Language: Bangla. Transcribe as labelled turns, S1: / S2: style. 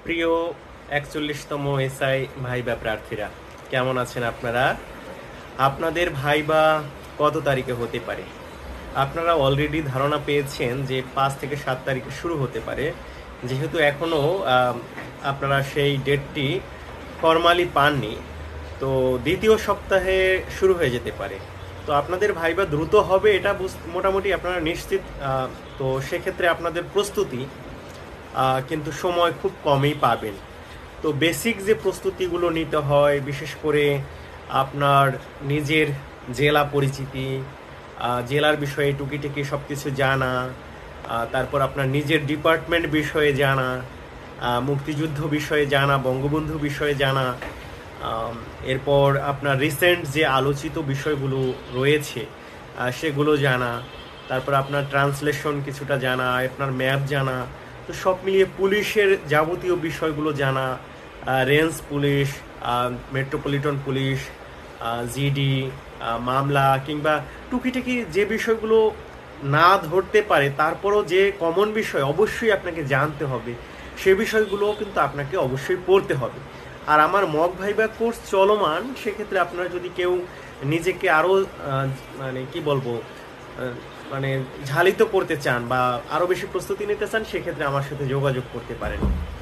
S1: প্রিয় ৪১তম এসআই ভাইবা প্রার্থীরা, কেমন আছেন আপনারা? আপনাদের ভাইবা কত তারিখে হতে পারে? আপনারা অলরেডি ধারণা পেয়েছেন যে ৫ থেকে ৭ তারিখে শুরু হতে পারে। যেহেতু এখনও আপনারা সেই ডেটটি ফরমালি পাননি, তো দ্বিতীয় সপ্তাহে শুরু হয়ে যেতে পারে। তো আপনাদের ভাইবা দ্রুত হবে এটা মোটামুটি আপনারা নিশ্চিত। তো সেক্ষেত্রে আপনাদের প্রস্তুতি কিন্তু সময় খুব কমই পাবেন। তো বেসিক যে প্রস্তুতিগুলো নিতে হয়, বিশেষ করে আপনার নিজের জেলা পরিচিতি, জেলার বিষয়ে টুকিটাকি সব কিছু জানা, তারপর আপনার নিজের ডিপার্টমেন্ট বিষয়ে জানা, মুক্তিযুদ্ধ বিষয়ে জানা, বঙ্গবন্ধু বিষয়ে জানা, এরপর আপনার রিসেন্ট যে আলোচিত বিষয়গুলো রয়েছে সেগুলো জানা, তারপর আপনার ট্রান্সলেশন কিছুটা জানা, আপনার ম্যাপ জানা। তো সব মিলিয়ে পুলিশের যাবতীয় বিষয়গুলো জানা, range police, metropolitan police, GD, মামলা কিংবা টুকিটাকি যে বিষয়গুলো না ধরতে পারে তারপরও যে কমন বিষয় অবশ্যই আপনাকে জানতে হবে, সে বিষয়গুলো কিন্তু আপনাকে অবশ্যই পড়তে হবে। আর আমার মক ভাইবা কোর্স চলমান, সেক্ষেত্রে আপনারা যদি কেউ নিজেকে আরও মানে কি বলবো মানে ঝালিত করতে চান বা আরও বেশি প্রস্তুতি নিতে চান, সেক্ষেত্রে আমার সাথে যোগাযোগ করতে পারেন।